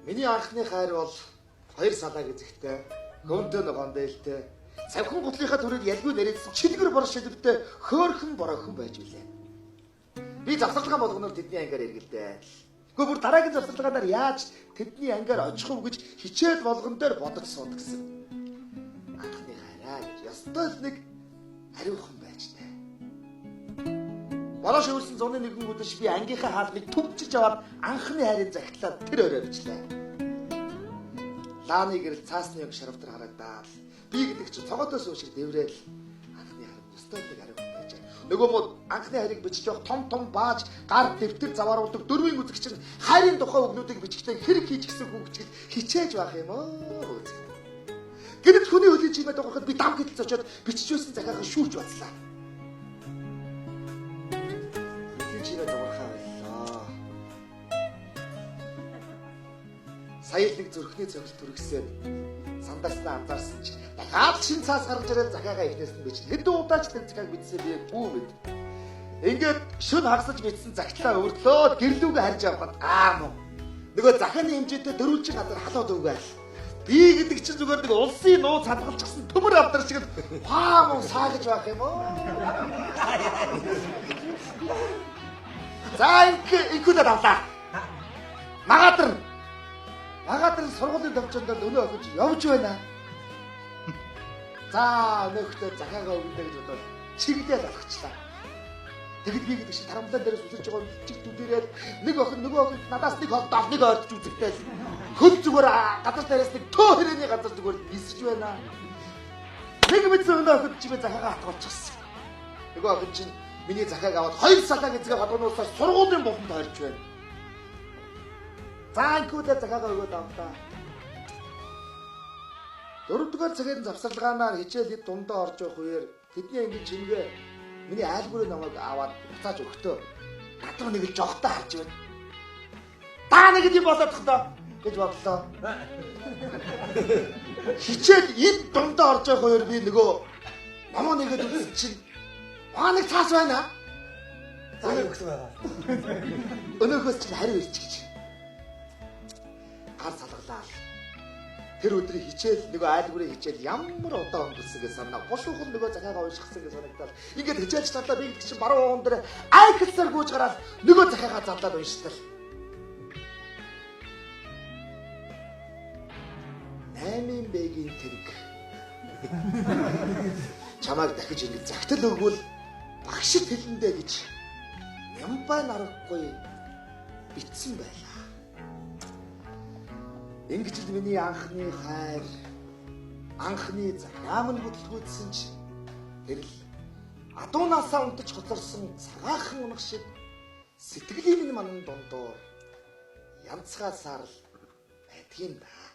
Миний анхны хайр бол хоёр салаа гэзэгтэй, гөндөө ногоон дээлтэй, цавхан гутлынхаа төрөйг ялгүй нэрэлсэн чилгэр бор шилвэртэй хөөрхөн бороохон байж үлээ. Би завсарлагаа болгоноор тэдний ангиар эргэлдээ. Гэхдээ бүр дараагийн завсарлагаанаар яаж тэдний ангиар очих вэ гэж хичээл болгон дээр бодож сууд гэсэн. Анхны хайраа гэж ёстой л нэг ариухан байж таа. Бороо шивэрсэн 101 өдөрш би ангийнхаа хаалгыг төвчж аваад анхны хайрын загтлаад тэр өрөө бичлээ. Лааны гэрэл цаасны яг шарвтар харагдаад би гэдэг чинь цогоодоос үүшиг дэврээл анхны хайр өстой нэг ариухан байж. Нөгөө мод анхны хайрыг бичиж явах том бааж гар дэвтэр завааруулдаг дөрвийн үзэгч чинь хайрын тухай өгнүүдийг бичгтээ хэрэг хийж гисэн хүүхчил хичээж байх юм оо. Гэвч хүний хөлийн чимээд байхад би дам гэдэл зочоод бичиж байсан захиагаа шүүрч батлаа. Хөлийн чимээд уурхаа байлаа. Сая нэг зүрхний цогц түргсээр сандаснаа анзаарсан чинь дахиад шин цаас гарч ирээд захиагаа ихнээс нь бичнэ. Хэдэн удаач тэр захиаг бичсээ би бүү мэд. Ингээд шүн хагасж бичсэн загтлаа өртлөөд гэрлүүгээ харж явхад мөн. Нөгөө захианы хэмжээтэй дөрвөлжин газар халууд өгөөл. Би гэдэг чинь зүгээр нэг улсын нууц хадгалчихсан төмөр авдар шиг мөн саагаж байх юм оо. За инкүлээ давлаа. Магадар сургуулийн төвчөнд өнөө өгч явж байна. За өнөөхтэй захиагаа өгнө гэж бодоод чиглэлээ залгачлаа. Тэгэд би гэдэг чинь тарамтан дээрээс үсэж байгаа чиг түдэрээд нэг охин нөгөө охин надаас нэг холдоо нэг ойрч үзэгтэй. Хөл зүгээр гадар дээрээс нэг төө хэрээний газар зүгээр нисэж байна. Нэг мэдсэн өнөө охин чимээ захиагаа хатгалчихсан. Нөгөө охин чинь миний захиаг аваад хоёр салаа гэзгээ гадуунаас сургуулийн болонд харж байна. За инкүүдээ захиагаа өгөөд авлаа. Дөрөвдүгээр цагийн завсарлагаанаар хичээл хэд дундаа орж явах үеэр тэдний ангийн чимгээ миний айлгуурын намайг аваад буцааж өгтөө. Гадар нэг л жогтой харж байна. Та нэг юм болоод тахтаа гэж бодлоо. Хичээл эд дундаа орж явах үеэр би нөгөө намаа нэгэд үзсэн чинь нэг цаас байна. За юу гэсэн байгаа. Өнөөхөөс чинь хариу ирчих. Гар салгалаа. Тэр өдрийн хичээл нөгөө айлгуурын хичээл ямар удаан өнгөрсөн гэж санаа. Бушуухан нөгөө захиагаа уншихсан гэж санагдал. Ингээд хичээлч талаа би гэдэг чинь баруун уун дээр айклсаар гүйж гараад нөгөө захиагаа зарлаад уншдаг. 8-ын бэгийн тэрэг. Чамайг дахиж ингэж загтал өгвөл багшид хэлэндэ гэж нямбай нарахгүй битсэн байлаа. Ингэж л миний анхны хайр, анхны захиамн хөдөлгөөдсөн ч тэр л адуунаасаа унтаж хоцорсон цагаахан унах шиг сэтгэлийн минь манан дондоо янцгаасаар л байдгийн да.